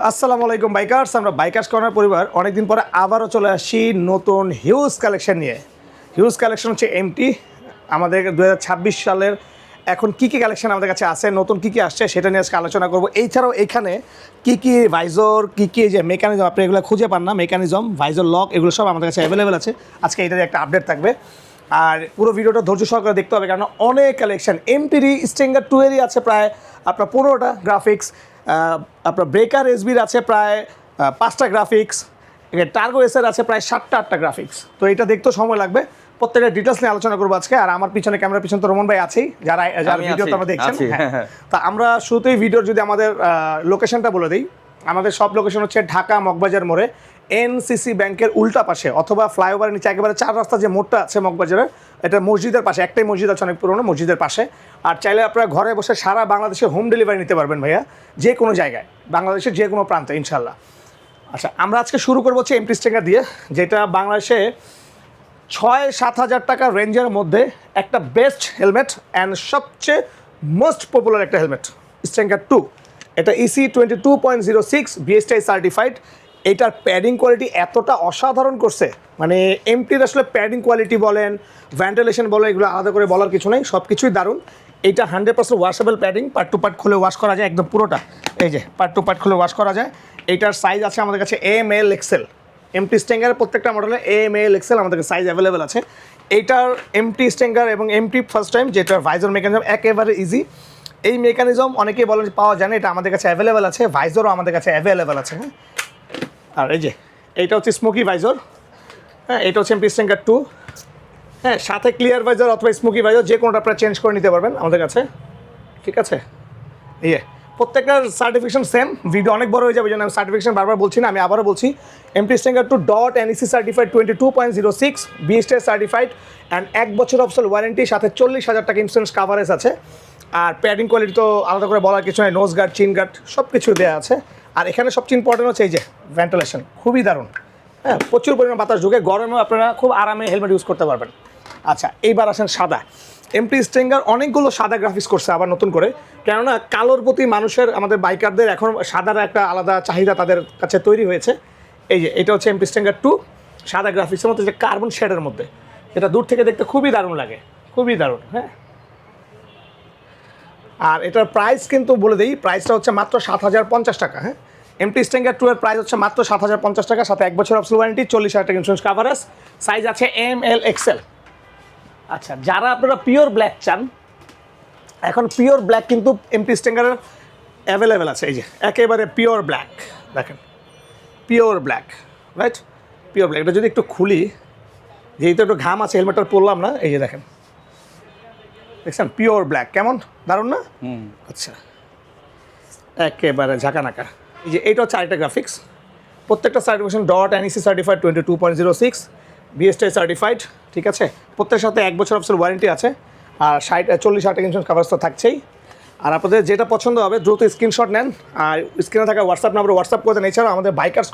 আসসালামু আলাইকুম বাইকার্স। আমরা বাইকার্স কর্নার পরিবার অনেকদিন পরে আবারও চলে আসছি নতুন হিউজ কালেকশন নিয়ে। হিউজ কালেকশন হচ্ছে এমটি। আমাদের 2026 সালের এখন কী কী কালেকশন আমাদের কাছে আছে, নতুন কী কী আসছে সেটা নিয়ে আজকে আলোচনা করবো। এছাড়াও এখানে কী কী ভাইজর, কী কী যে মেকানিজম আপনি এগুলো খুঁজে পান না, মেকানিজম ভাইজর লক এগুলো সব আমাদের কাছে অ্যাভেলেবেল আছে। আজকে এটার একটা আপডেট থাকবে, আর পুরো ভিডিওটা ধৈর্য সহকারে দেখতে হবে, কারণ অনেক কালেকশন এমটিরই স্ট্রিঙ্গার 2-এরই আছে প্রায় আপনার 15টা গ্রাফিক্স, আপনার ব্রেকার এসবির আছে প্রায় 5টা গ্রাফিক্স, টার্গো এসের আছে প্রায় 7টা-8টা গ্রাফিক্স। তো এটা দেখতেও সময় লাগবে, প্রত্যেকটা ডিটেলস নিয়ে আলোচনা করবো আজকে। আর আমার পিছনে ক্যামেরার পিছনে তো রোমন ভাই আছেই, যারা ভিডিও তো আমরা দেখছেন। তা আমরা শুরুতেই ভিডিওর যদি আমাদের লোকেশনটা বলে দিই, আমাদের সব লোকেশন হচ্ছে ঢাকা মগবাজার মোড়ে, এনসিসি ব্যাংকের উল্টা পাশে, অথবা ফ্লাইওভারের নিচে একেবারে 4 রাস্তা যে মোড়টা আছে মগবাজারের, এটা মসজিদের পাশে, একটাই মসজিদ আছে অনেক পুরোনো, মসজিদের পাশে। আর চাইলে আপনারা ঘরে বসে সারা বাংলাদেশে হোম ডেলিভারি নিতে পারবেন ভাইয়া, যে কোনো জায়গায়, বাংলাদেশের যে কোনো প্রান্তে ইনশাল্লাহ। আচ্ছা, আমরা আজকে শুরু করবো হচ্ছে এমটি স্ট্রিঙ্গার দিয়ে, যেটা বাংলাদেশে 6-7 হাজার টাকা রেঞ্জের মধ্যে একটা বেস্ট হেলমেট অ্যান্ড সবচেয়ে মোস্ট পপুলার একটা হেলমেট, স্ট্রিঙ্গার 2। এটা ইসি 22.06 বিএসটিআই সার্টিফাইড। এইটার প্যাডিং কোয়ালিটি এতটা অসাধারণ করছে, মানে এমটির আসলে প্যাডিং কোয়ালিটি বলেন, ভেন্টিলেশন বলেন, এগুলো আলাদা করে বলার কিছু নেই, সব কিছুই দারুণ। এইটা 100% washable padding, part to part খুলে ওয়াশ করা যায়, একদম পুরোটা, এই যে পার্ট টু পার্ট খুলে ওয়াশ করা যায়। এইটার সাইজ আছে আমাদের কাছে এমএল এক্সেল। এমটি স্ট্রিঙ্গারের প্রত্যেকটা মডেলে এমএল এক্সেল আমাদের কাছে সাইজ অ্যাভেলেবেল আছে। এইটার এমটি স্ট্রিঙ্গার এবং এমটি ফার্স্ট টাইম, যেটার ভাইজর মেকানিজম একেবারে ইজি। এই মেকানিজম অনেকেই বলেন পাওয়া যায় না, এটা আমাদের কাছে অ্যাভেলেবেল আছে। ভাইজরও আমাদের কাছে অ্যাভেলেবেল আছে। হ্যাঁ, আর এই যে এইটা হচ্ছে স্মোকি ভাইজর। হ্যাঁ, এটা হচ্ছে এমটি স্ট্রিঙ্গার 2। হ্যাঁ, সাথে ক্লিয়ার ভাইজর অথবা স্মোকি ভাইজর যে কোনোটা আপনারা চেঞ্জ করে নিতে পারবেন আমাদের কাছে, ঠিক আছে। প্রত্যেকটার সার্টিফিকেশন সেম, ভিডিও অনেক বড় হয়ে যাবে, জন্য আমি সার্টিফিকেশন বারবার বলছি না, আমি আবারও বলছি। MT stringer 2 .NEC certified 22.06 BSTI certified and 1 বছর অফসল ওয়ারেন্টি, সাথে 40,000 টাকা ইন্স্যুরেন্স কাভারেজ আছে। আর প্যাডিং কোয়ালিটি তো আলাদা করে বলার কিছু নেই, নোজ গার্ড, চিন গার্ড সব কিছু দেওয়া আছে। আর এখানে সবচেয়ে ইম্পর্টেন্ট হচ্ছে এই যে ভেন্টিলেশন, খুবই দারুণ। হ্যাঁ, প্রচুর পরিমাণ বাতাস ঢুকে, গরমেও আপনারা খুব আরামে হেলমেট ইউজ করতে পারবেন। আচ্ছা, এইবার আসেন সাদা। এমটি স্ট্রিঙ্গার অনেকগুলো সাদা গ্রাফিক্স করছে আবার নতুন করে, কেননা কালোর প্রতি মানুষের, আমাদের বাইকারদের এখন সাদার একটা আলাদা চাহিদা তাদের কাছে তৈরি হয়েছে। এই যে এটা হচ্ছে এমটি স্ট্রিঙ্গার 2 সাদা গ্রাফিক্সের মধ্যে, যে কার্বন শেডের মধ্যে, এটা দূর থেকে দেখতে খুবই দারুণ লাগে, খুবই দারুণ। হ্যাঁ, আর এটার প্রাইস কিন্তু বলে দিই, প্রাইসটা হচ্ছে মাত্র 7,050 টাকা। হ্যাঁ, এমটি স্ট্রিঙ্গার 2 এর প্রাইস হচ্ছে মাত্র 7,050 টাকা, সাথে 1 বছর অফসল ওয়ারেন্টি, 40,000 টাকা ইন্স্যুরেন্স কাভারেজ, সাইজ আছে এমএল এক্সেল। আচ্ছা, যারা আপনারা পিওর ব্ল্যাক চান, এখন পিওর ব্ল্যাক কিন্তু এমটি স্ট্রিঙ্গারের অ্যাভেলেবেল আছে। এই যে একেবারে পিওর ব্ল্যাক, দেখেন pure black, right, pure black. এটা যদি একটু খুলি, যেহেতু একটু ঘাম আছে হেলমেটটা পরলাম না, এই যে দেখেন, দেখছেন পিওর ব্ল্যাক, কেমন দারুণ না? আচ্ছা, একেবারে ঝাঁকানাকা। এই যে এইটা হচ্ছে আরেকটা গ্রাফিক্স, প্রত্যেকটা certification .NEC certified 22.06 BSTI certified, ঠিক আছে। প্রত্যেকের সাথে 1 বছর অফসল ওয়ারেন্টি আছে, আর 40,000 টাকা ইন্স্যুরেন্স কাভারেজ তো থাকছেই। আর আপনাদের যেটা পছন্দ হবে দ্রুত স্ক্রিনশট নেন, আর স্ক্রিনে থাকা হোয়াটসঅ্যাপ নাম্বারে হোয়াটসঅ্যাপ করে দেন। এছাড়াও আমাদের বাইকার্স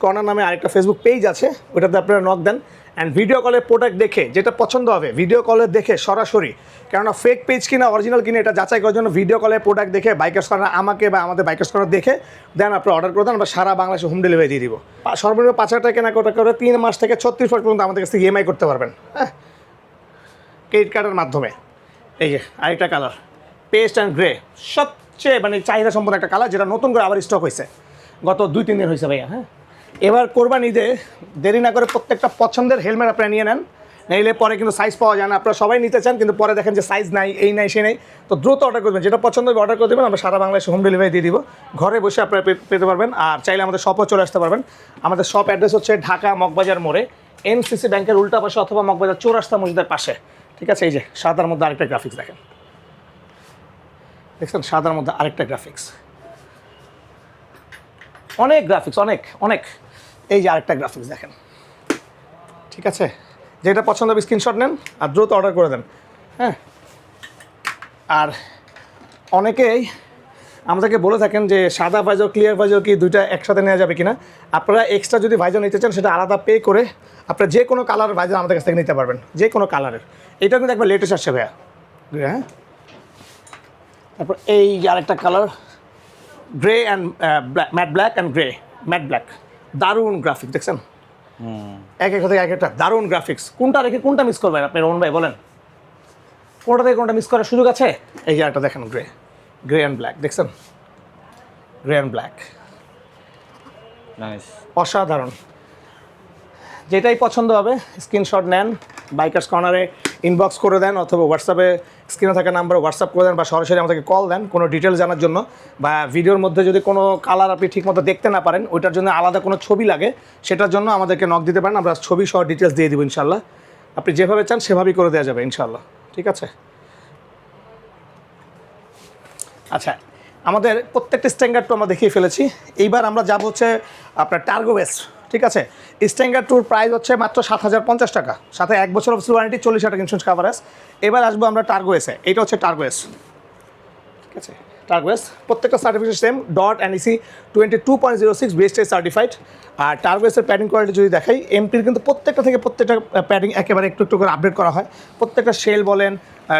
কর্নার নামে আরেকটা ফেসবুক পেজ আছে, ওটাতে আপনারা নক দেন, অ্যান্ড ভিডিও কলে প্রোডাক্ট দেখে যেটা পছন্দ হবে ভিডিও কলে দেখে সরাসরি, কেননা ফেক পেজ কিনা অরিজিনাল কিনা এটা যাচাই করার জন্য ভিডিও কলে প্রোডাক্ট দেখে বাইকার্স কর্নার আমাকে বা আমাদের বাইকার্স কর্নার দেখে দেন আপনারা অর্ডার করে দেন, আমরা সারা বাংলাদেশে হোম ডেলিভারি দিয়ে দিব। সর্বনিম্ন 5,000 টাকা কেনাকাটা করে 3 মাস থেকে 36 মাস পর্যন্ত আমাদের কাছ থেকে ইএমআই করতে পারবেন, হ্যাঁ, ক্রেডিট কার্ডের মাধ্যমে। এই যে আরেকটা কালার, পেস্ট অ্যান্ড গ্রে, সবচেয়ে মানে চাহিদা সম্পন্ন একটা কালার, যেটা নতুন করে আবার স্টক হয়েছে, গত 2-3 দিন হয়েছে ভাইয়া। হ্যাঁ, এবার কোরবানি ঈদে দেরি না করে প্রত্যেকটা পছন্দের হেলমেট আপনারা নিয়ে নেন, নাইলে পরে কিন্তু সাইজ পাওয়া যায় না। আপনারা সবাই নিতে চান, কিন্তু পরে দেখেন যে সাইজ নাই, এই নাই, সেই নাই। তো দ্রুত অর্ডার করবেন, যেটা পছন্দ হবে অর্ডার করে দেবেন, আমরা সারা বাংলাদেশে হোম ডেলিভারি দিয়ে দিব, ঘরে বসে আপনারা পেতে পারবেন। আর চাইলে আমাদের শপও চলে আসতে পারবেন। আমাদের শপ অ্যাড্রেস হচ্ছে ঢাকা মগবাজার মোড়ে, এনসিসি ব্যাংকের উল্টা পাশে, অথবা মগবাজার 4 রাস্তা মসজিদের পাশে, ঠিক আছে। এই যে সাদার মধ্যে আরেকটা গ্রাফিক্স দেখেন, দেখছেন সাদার মধ্যে আরেকটা গ্রাফিক্স, অনেক গ্রাফিক্স, অনেক অনেক। এই যে আরেকটা গ্রাফিক্স দেখেন, ঠিক আছে। যেটা পছন্দ হবে স্ক্রিনশট নেন আর দ্রুত অর্ডার করে দেন। হ্যাঁ, আর অনেকেই আমাদেরকে বলে থাকেন যে সাদা ভাইজর, ক্লিয়ার ভাইজর কি দুইটা একসাথে নেওয়া যাবে কিনা। আপনারা এক্সট্রা যদি ভাইজর নিতে চান, সেটা আলাদা পে করে আপনারা যে কোনো কালারের ভাইজর আমাদের কাছ থেকে নিতে পারবেন, যে কোনো কালারের। এটা কিন্তু একবার লেটেস্ট আসছে ভাইয়া। হ্যাঁ, তারপর এই যে আরেকটা colour, grey and matte black and grey matte black, দারুণ গ্রাফিক্স দেখছেন, এক একটা থেকে এক একটা দারুণ গ্রাফিক্স। কোনটা রেখে কোনটা মিস করবেন আপনি রোহন ভাই বলেন, কোনটা থেকে কোনটা মিস করার সুযোগ আছে? এই যে একটা দেখেন গ্রে, গ্রে অ্যান্ড ব্ল্যাক দেখছেন, গ্রে অ্যান্ড ব্ল্যাক, নাইস, অসাধারণ। যেটাই পছন্দ হবে স্ক্রিনশট নেন, বাইকার্স কর্নারে ইনবক্স করে দেন, অথবা হোয়াটসঅ্যাপে স্ক্রিনে থাকা নাম্বারে হোয়াটসঅ্যাপ করে দেন, বা সরাসরি আমাদেরকে কল দেন কোনো ডিটেলস জানার জন্য, বা ভিডিওর মধ্যে যদি কোনো কালার আপনি ঠিকমতো দেখতে না পারেন, ওইটার জন্য আলাদা কোনো ছবি লাগে, সেটার জন্য আমাদেরকে নক দিতে পারেন, আমরা ছবি সহ ডিটেলস দিয়ে দেবো ইনশাল্লাহ। আপনি যেভাবে চান সেভাবেই করে দেওয়া যাবে ইনশাল্লাহ, ঠিক আছে? আচ্ছা, আমাদের প্রত্যেকটা স্ট্যাঙ্গার টু আমরা দেখিয়ে ফেলেছি। এইবার আমরা যাব হচ্ছে আপনার টার্গো ওয়েস্ট, ঠিক আছে? স্ট্যাঙ্গার টুর প্রাইস হচ্ছে মাত্র 7,050 টাকা, সাথে 1 বছর অফিস ওয়ারেন্টি, 40,000 টাকা ইন্স্যুরেন্স কাভারেজ। এবার আসবো আমরা টার্গো এসে, এটা হচ্ছে টার্গো এস, ঠিক আছে? টার্গো এস প্রত্যেকটা certificate same, dot NEC 22.06 BSTI certified. আর টার্গো এসের প্যাডিং কোয়ালিটি যদি দেখাই, এমটির কিন্তু প্রত্যেকটা থেকে প্রত্যেকটা প্যাডিং একেবারে একটু একটু করে আপডেট করা হয়, প্রত্যেকটা শেল বলেন,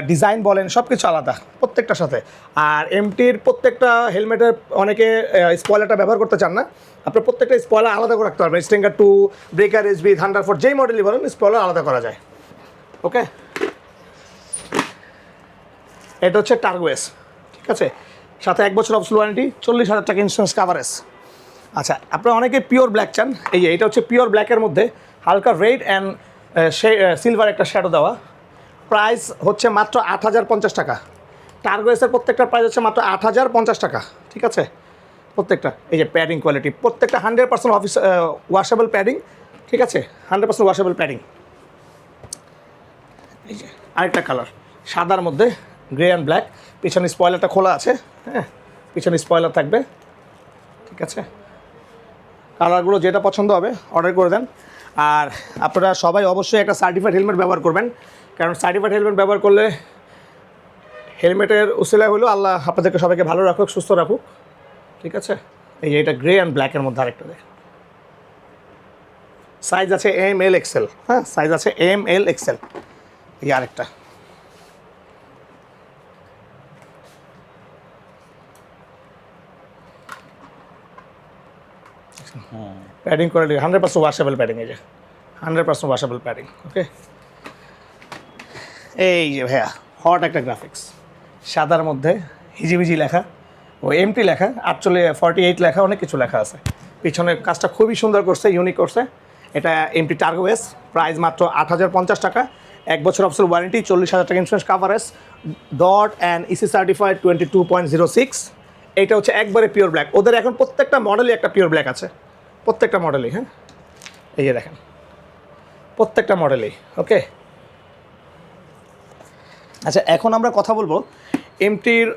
ডিজাইন বলেন, সব কিছু আলাদা প্রত্যেকটার সাথে। আর এমটির প্রত্যেকটা হেলমেটের অনেকে স্পয়লারটা ব্যবহার করতে চান না, আপনার প্রত্যেকটা স্পয়লার আলাদা করে রাখতে পারবেন। স্ট্যাঙ্গার 2, ব্রেকার SB, থান্ডারফোর্ড, যেই মডেলই বলেন স্পয়লার আলাদা করা যায়। ওকে, এটা হচ্ছে টার্গো এস, ঠিক আছে? সাথে 1 বছর অফিস ওয়ারেন্টি, 40,000 টাকা ইন্স্যুরেন্স কাভারেজ। আচ্ছা, আপনারা অনেকে পিওর ব্ল্যাক চান, এই যে এটা হচ্ছে পিওর ব্ল্যাকের মধ্যে হালকা রেড অ্যান্ড সিলভার একটা শ্যাডো দেওয়া। প্রাইস হচ্ছে মাত্র 8,050 টাকা। টার্গো এসের প্রত্যেকটা প্রাইস হচ্ছে মাত্র 8,050 টাকা, ঠিক আছে? প্রত্যেকটা এই যে প্যাডিং কোয়ালিটি, প্রত্যেকটা 100% অফিস ওয়াশেবল প্যাডিং, ঠিক আছে? 100% ওয়াশেবল প্যাডিং। এই যে আরেকটা কালার সাদার মধ্যে, গ্রে অ্যান্ড ব্ল্যাক, পিছনে স্পয়লারটা খোলা আছে, হ্যাঁ পিছনে স্পয়লার থাকবে, ঠিক আছে? কালারগুলো যেটা পছন্দ হবে অর্ডার করে দেন। আর আপনারা সবাই অবশ্যই একটা সার্টিফাইড হেলমেট ব্যবহার করবেন, কারণ সার্টিফাইড হেলমেট ব্যবহার করলে হেলমেটের উসিলায় হলো আল্লাহ আপনাদেরকে সবাইকে ভালো রাখুক, সুস্থ রাখুক, ঠিক আছে? এই যে এটা গ্রে অ্যান্ড ব্ল্যাকের মধ্যে আরেকটা দেখ, সাইজ আছে ML XL, হ্যাঁ সাইজ আছে ML XL। এই আরেকটা প্যাডিং কোয়ালিটি 100% ওয়াশেবল প্যাডিং, এই যে 100% ওয়াশেবল প্যাডিং। ওকে, এই যে ভাইয়া হট একটা গ্রাফিক্স, সাদার মধ্যে হিজিবিজি লেখা, ও এমটি লেখা, 48 লেখা, অনেক কিছু লেখা আছে। পিছনের কাজটা খুবই সুন্দর করছে, ইউনিক করছে। এটা এমটি টার্গো এস, প্রাইস মাত্র 8,050 টাকা, 1 বছর অফিসিয়াল ওয়ারেন্টি, 40,000 টাকা insurance coverage, dot NEC certified 22.06। এইটা হচ্ছে একবারে পিওর ব্ল্যাক। ওদের এখন প্রত্যেকটা মডেলই একটা পিওর ব্ল্যাক আছে, প্রত্যেকটা মডেলই, হ্যাঁ এই যে দেখেন প্রত্যেকটা মডেলই। ওকে, আচ্ছা এখন আমরা কথা বলবো এমটির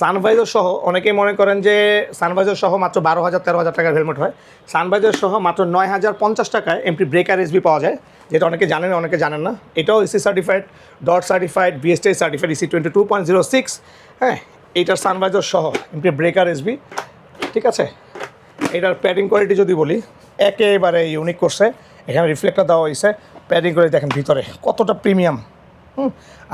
সানভাইজার সহ। অনেকেই মনে করেন যে সানভাইজার সহ মাত্র 12,000 13,000 টাকার হেলমেট হয়, সানভাইজার সহ মাত্র 9,050 টাকায় এমটি ব্রেকার SB পাওয়া যায়, যেটা অনেকে জানেন অনেকে জানেন না। এটাও EC certified, dot certified, BSTI certified, EC 22.06। হ্যাঁ, এইটার সানভাইজার সহ এমটি ব্রেকার SB, ঠিক আছে? এটার প্যাডিং কোয়ালিটি যদি বলি, একেবারে ইউনিক করছে। এখানে রিফ্লেক্টর দেওয়া হয়েছে, প্যাডিং করে দেখেন ভিতরে কতটা প্রিমিয়াম।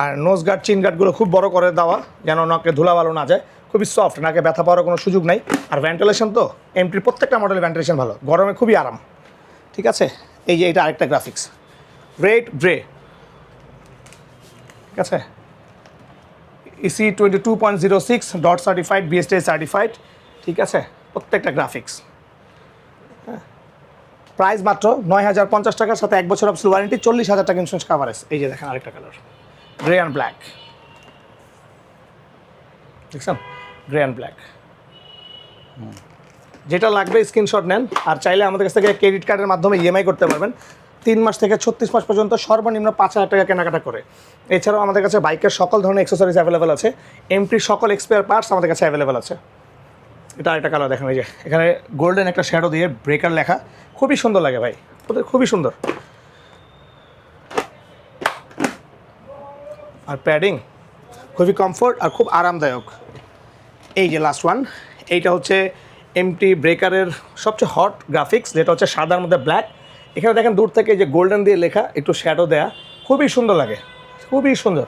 আর নোজ গার্ড, চিন গার্ডগুলো খুব বড় করে দেওয়া, যেন নাকে ধুলাবালো না যায়, খুবই সফট, নাকে ব্যথা পাওয়ার কোনো সুযোগ নাই। আর ভেন্টিলেশন তো এমটির প্রত্যেকটা মডেলের ভেন্টিলেশন ভালো, গরমে খুবই আরাম, ঠিক আছে? এই যে এটা আরেকটা গ্রাফিক্স, রেড গ্রে, ঠিক আছে? EC 22.06, dot certified, BSTI certified, ঠিক আছে? প্রত্যেকটা গ্রাফিক্স, হ্যাঁ প্রাইস মাত্র 9,050 টাকার সাথে 1 বছর অফিসিয়াল ওয়ারেন্টি, 40,000 টাকা ইন্স্যুরেন্স কাভারেজ। এই যে দেখেন আরেকটা কালার, গ্রে অ্যান্ড ব্ল্যাক, দেখছেন? Grey and black. যেটা লাগবে স্ক্রিনশট নেন, আর চাইলে আমাদের কাছ থেকে ক্রেডিট কার্ডের মাধ্যমে EMI করতে পারবেন 3 মাস থেকে 36 মাস পর্যন্ত, সর্বনিম্ন 5,000 টাকা কেনাকাটা করে। এছাড়াও আমাদের কাছে বাইকের সকল ধরনের অ্যাক্সেসরিজ অ্যাভেলেবেল আছে, এমটির সকল এক্সপায়ার পার্টস আমাদের কাছে অ্যাভেলেবেল আছে। এটা আরেকটা কালার দেখেন, এই যে এখানে গোল্ডেন একটা শ্যাডো দিয়ে ব্রেকার লেখা, খুবই সুন্দর লাগে ভাই, ওদের খুবই সুন্দর। আর প্যাডিং খুবই কমফোর্ট আর খুব আরামদায়ক। এই যে লাস্ট ওয়ান, এইটা হচ্ছে এমটি ব্রেকারের সবচেয়ে হট গ্রাফিক্স, যেটা হচ্ছে সাদার মধ্যে ব্ল্যাক। এখানে দেখেন দূর থেকে যে গোল্ডেন দিয়ে লেখা, একটু শ্যাডো দেয়া, খুবই সুন্দর লাগে, খুবই সুন্দর,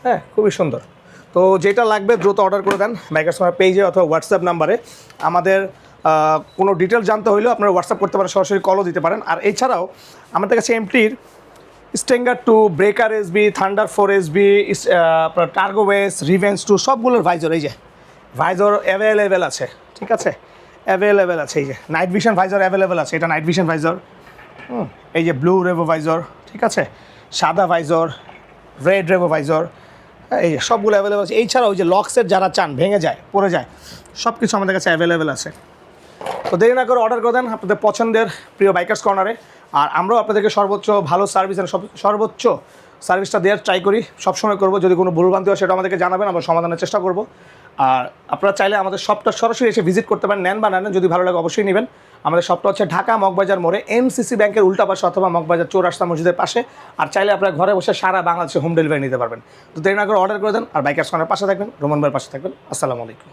হ্যাঁ খুবই সুন্দর। তো যেটা লাগবে দ্রুত অর্ডার করে দেন বাইকার্স কর্নার পেজে অথবা হোয়াটসঅ্যাপ নাম্বারে। আমাদের কোনো ডিটেল জানতে হলেও আপনারা হোয়াটসঅ্যাপ করতে পারেন, সরাসরি কলও দিতে পারেন। আর এছাড়াও আমাদের কাছে এমটির স্টেঙ্গার 2, ব্রেকার এসবি, থান্ডার 4 এসবি, আপনার টার্গো ওয়েস, রিভেন্স 2 সবগুলোর ভাইজর, এই যে ভাইজর অ্যাভেলেবেল আছে, ঠিক আছে, অ্যাভেলেবেল আছে। এই যে নাইট ভিশন ভাইজর অ্যাভেলেবেল আছে, এটা নাইট ভিশন ভাইজর। এই যে ব্লু রেভো ভাইজর, ঠিক আছে, সাদা ভাইজর, রেড রেভো ভাইজর, এই যে সবগুলো অ্যাভেলেবেল আছে। এছাড়াও ওই যে লকসেট যারা চান, ভেঙে যায়, পড়ে যায়, সব কিছু আমাদের কাছে অ্যাভেলেবেল আছে। তো দেরি না করে অর্ডার করে দেন আপনাদের পছন্দের প্রিয় বাইকার্স কর্নারে। আর আমরাও আপনাদেরকে সর্বোচ্চ ভালো সার্ভিস আর সর্বোচ্চ সার্ভিসটা দেওয়ার ট্রাই করি, সবসময় করবো। যদি কোনো ভুলভ্রান্তি হয় সেটা আমাদেরকে জানাবেন, আমরা সমাধানের চেষ্টা করব। আর আপনারা চাইলে আমাদের শপটা সরাসরি এসে ভিজিট করতে পারেন, নেন বা নেন, যদি ভালো লাগে অবশ্যই নেবেন। আমাদের শপটা হচ্ছে ঢাকা মগবাজার মোড়ে এমসিসি ব্যাংকের উল্টা পাশে অথবা মগবাজার চৌরাস্তা মসজিদের পাশে। আর চাইলে আপনারা ঘরে বসে সারা বাংলাদেশে হোম ডেলিভারি নিতে পারবেন। তো দেরি না করে অর্ডার করে দেন আর বাইকার্স কর্নারের পাশে থাকবেন, রোমান ভাইয়ের পাশে থাকবেন। আসসালামু আলাইকুম।